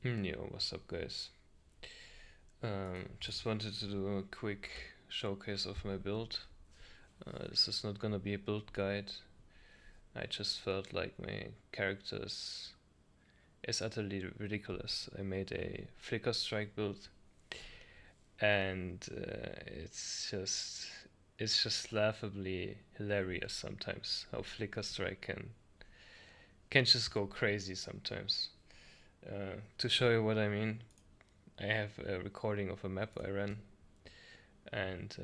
Yo, what's up, guys? Just wanted to do a quick showcase of my build. This is not gonna be a build guide. I just felt like my character is utterly ridiculous. I made a Flickerstrike build, and it's just laughably hilarious sometimes how Flickerstrike can just go crazy sometimes. To show you what I mean, I have a recording of a map I ran. And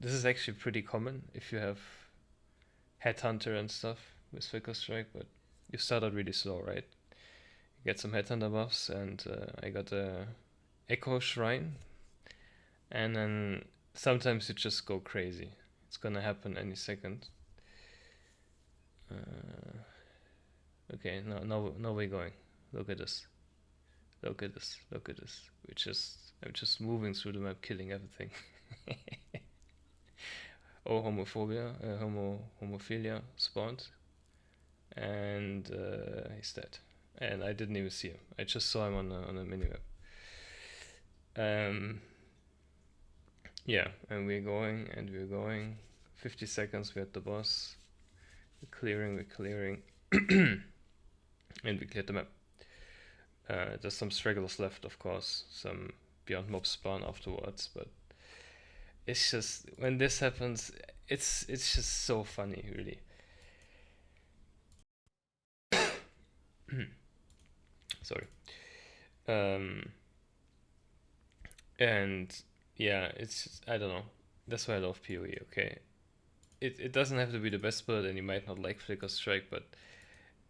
this is actually pretty common if you have Headhunter and stuff with Flickerstrike, but you start out really slow, right? You get some Headhunter buffs, and I got a Echo Shrine, and then sometimes you just go crazy. It's gonna happen any second. Uh, okay, no, we're going. Look at this. Look at this. Look at this. I'm just moving through the map, killing everything. Oh, homophilia spawned, and he's dead. And I didn't even see him. I just saw him on a minimap. Um, yeah, and we're going, and we're going. 50 seconds, we're at the boss. We're clearing, and we cleared the map. There's some stragglers left, of course. Some beyond mob spawn afterwards, but it's just when this happens, it's just so funny, really. Sorry. Um, and yeah, it's just, I don't know. That's why I love PoE. Okay, it doesn't have to be the best build, and you might not like Flickerstrike, but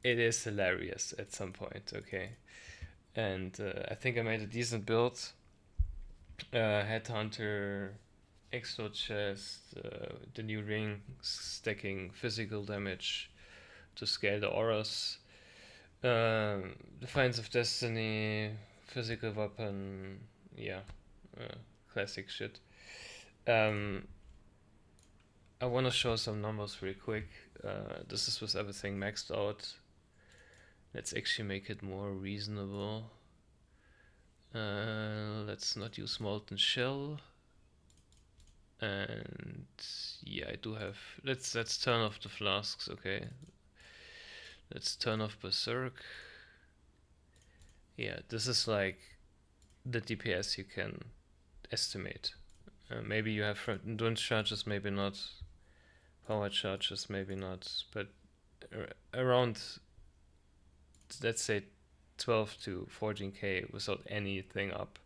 it is hilarious at some point. Okay, and I think I made a decent build. Headhunter, extra chest, the new ring, stacking physical damage to scale the auras. Defiance of Destiny, physical weapon, yeah, classic shit. Um, I want to show some numbers real quick. This is with everything maxed out. Let's actually make it more reasonable. Let's not use molten shell. And yeah, I do have. Let's turn off the flasks. Okay. Let's turn off Berserk. Yeah, this is like the DPS you can estimate. Maybe you have endurance charges, maybe not. Power charges, maybe not. But around, let's say, 12 to 14k without anything up.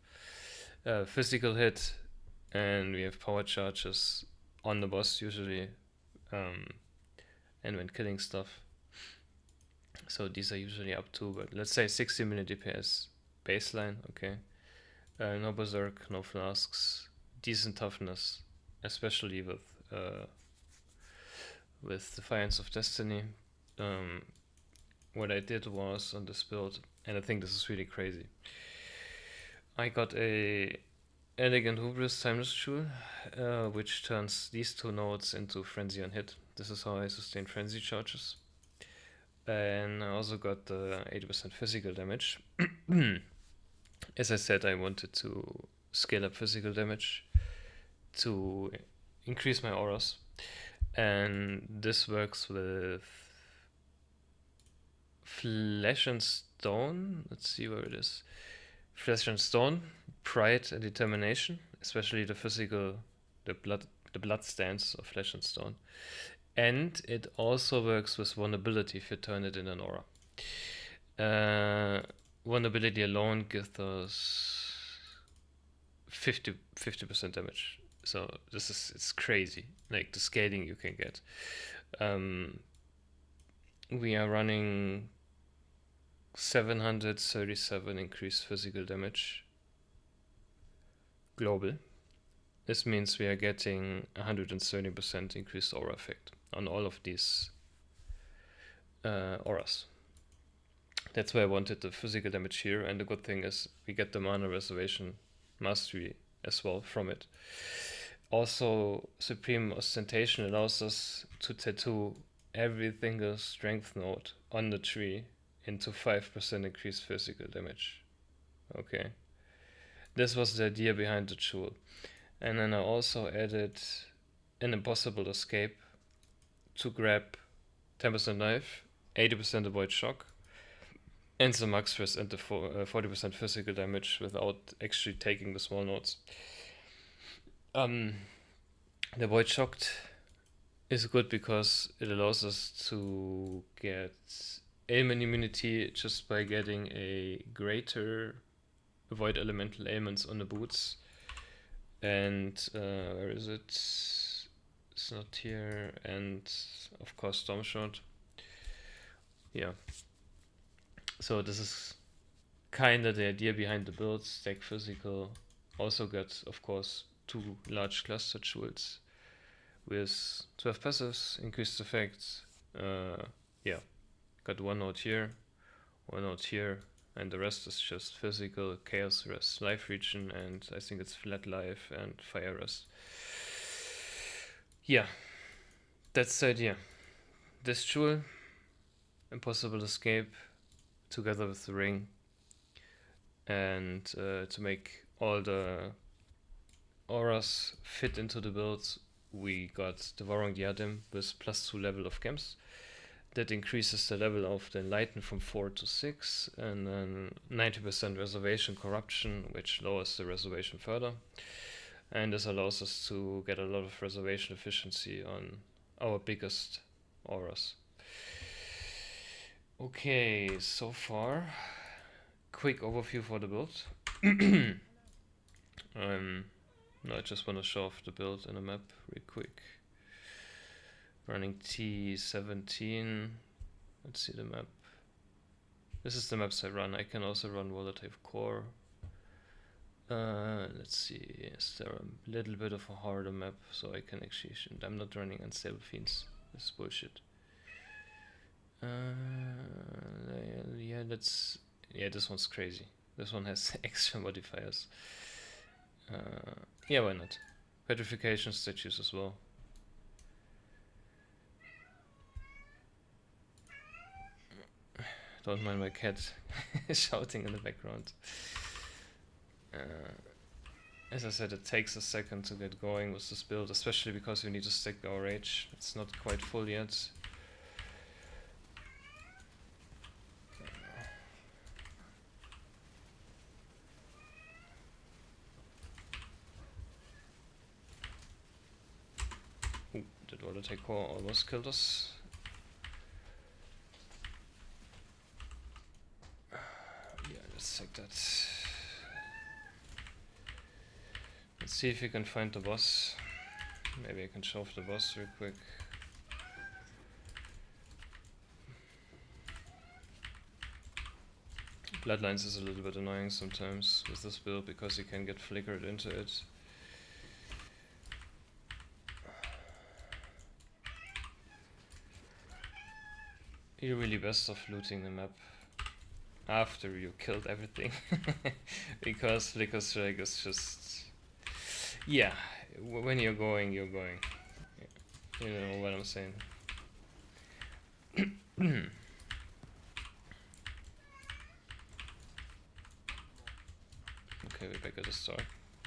Physical hit, and we have power charges on the boss usually, um, and when killing stuff. So these are usually up to, but let's say 60 minute DPS baseline. Okay, no berserk, no flasks, decent toughness, especially with Defiance of Destiny. Um, what I did was on this build, and I think this is really crazy. I got a Elegant Hubris Timeless Jewel, which turns these two nodes into Frenzy on hit. This is how I sustain Frenzy charges. And I also got the 80% physical damage. As I said, I wanted to scale up physical damage to increase my auras. And this works with Flesh and Stone. Let's see where it is. Flesh and Stone, Pride and Determination, especially the physical, the blood stance of Flesh and Stone. And it also works with vulnerability if you turn it in an aura. Vulnerability alone gives us 50% damage. So it's crazy, like the scaling you can get. We are running 737 increased physical damage global. This means we are getting 130% increased aura effect on all of these auras. That's why I wanted the physical damage here, and the good thing is we get the mana reservation mastery as well from it. Also, Supreme Ostentation allows us to tattoo every single strength node on the tree into 5% increased physical damage. Okay. This was the idea behind the jewel. And then I also added an impossible escape to grab 10% knife, 80% avoid shock, and the max risk and the 40% physical damage without actually taking the small notes. The avoid shocked is good because it allows us to get ailment immunity just by getting a greater avoid elemental ailments on the boots. And where is it? It's not here. And of course, Storm Shot. Yeah. So this is kind of the idea behind the build. Stack physical. Also got, of course, 2 large cluster jewels with 12 passives, increased effects. Yeah, got 1 note here, 1 note here, and the rest is just physical, chaos rest, life region, and I think it's flat life and fire rest. Yeah, that's the idea. This jewel, impossible escape, together with the ring, and to make all the auras fit into the build, we got Devouring Diadem with +2 level of camps. That increases the level of the Enlighten from 4 to 6, and then 90% reservation corruption, which lowers the reservation further. And this allows us to get a lot of reservation efficiency on our biggest auras. Okay, so far, quick overview for the build. No, I just want to show off the build in a map real quick. Running T17. Let's see the map. This is the maps I run. I can also run Volatile Core. Let's see. Is there a little bit of a harder map so I can actually... I'm not running Unstable Fiends. This is bullshit. Yeah, that's... Yeah, this one's crazy. This one has extra modifiers. Yeah, why not? Petrification statues as well. Don't mind my cat shouting in the background. As I said, it takes a second to get going with this build, especially because we need to stack our rage. It's not quite full yet. Ooh, that Volatile Core almost killed us. Yeah, let's take that. Let's see if we can find the boss. Maybe I can show off the boss real quick. Bloodlines is a little bit annoying sometimes with this build because you can get flickered into it. You're really best off looting the map after you killed everything. Because Flickerstrike is just... Yeah, when you're going, you're going. You know what I'm saying. Okay, we're back at the start.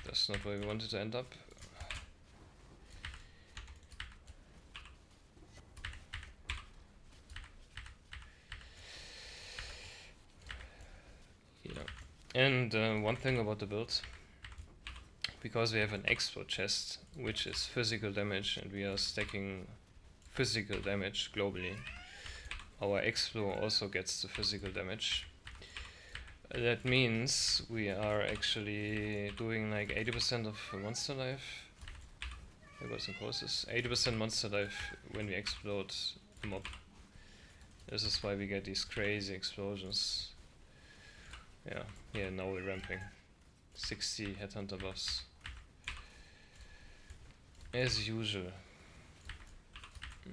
That's not where we wanted to end up. Yeah. And one thing about the build, because we have an expert chest, which is physical damage, and we are stacking physical damage globally, our Explo also gets the physical damage. That means we are actually doing like 80% of monster life. I got some courses. 80% monster life when we explode a mob. This is why we get these crazy explosions. Yeah, now we're ramping. 60 headhunter buffs. As usual.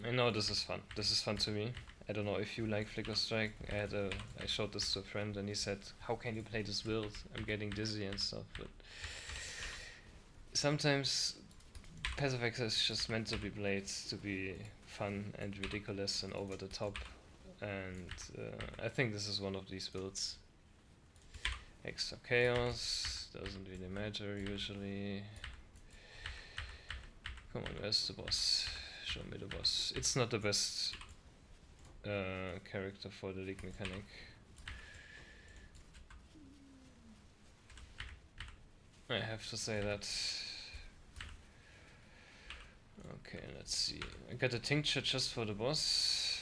I know this is fun. This is fun to me. I don't know if you like Flickerstrike. I showed this to a friend and he said, how can you play this build? I'm getting dizzy and stuff. But sometimes passive access is just meant to be played to be fun and ridiculous and over the top. And I think this is one of these builds. Extra chaos, doesn't really matter usually. Come on, where's the boss? Show me the boss. It's not the best character for the league mechanic. I have to say that. Okay, let's see. I got a tincture just for the boss.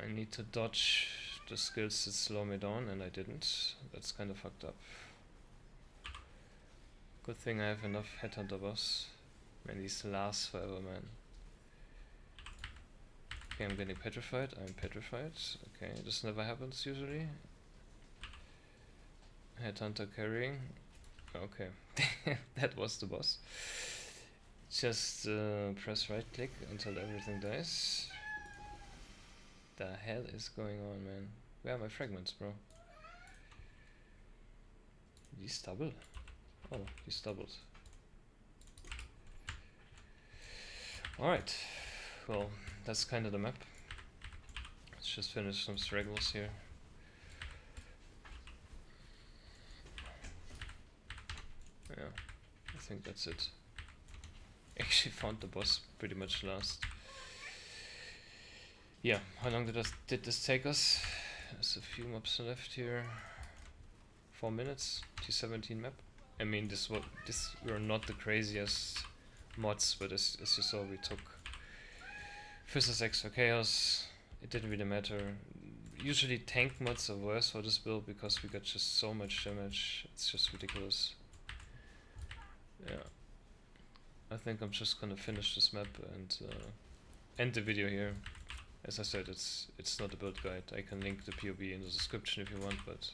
I need to dodge the skills that slow me down, and I didn't. That's kind of fucked up. Good thing I have enough headhunter boss. Man, these last forever, man. Okay, I'm getting petrified. I'm petrified. Okay, this never happens usually. Headhunter carrying. Okay, that was the boss. Just press right click until everything dies. The hell is going on, man? Where are my fragments, bro? These double? Oh, these doubled. Alright, well, that's kind of the map. Let's just finish some straggles here. Yeah, I think that's it. Actually found the boss pretty much last. Yeah, how long did this take us? There's a few maps left here. 4 minutes, T17 map. I mean, this were not the craziest mods, but as you saw, we took Fizz's extra chaos. It didn't really matter. Usually tank mods are worse for this build because we got just so much damage. It's just ridiculous. Yeah, I think I'm just gonna finish this map and end the video here. As I said, it's not a build guide. I can link the PoE in the description if you want, but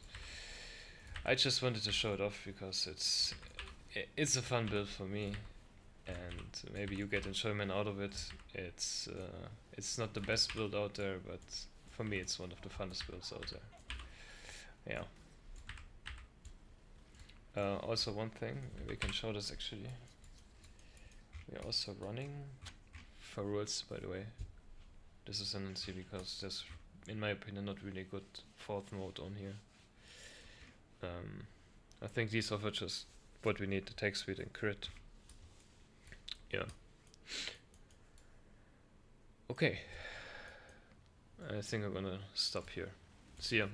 I just wanted to show it off because it's a fun build for me, and maybe you get enjoyment out of it. It's not the best build out there, but for me it's one of the funnest builds out there. Yeah. Also one thing, we can show this actually. We are also running for rules, by the way. This is ascendency because there's, in my opinion, not really good fourth mode on here. I think these offer just what we need, attack speed and crit. Yeah. Okay. I think I'm gonna stop here. See ya.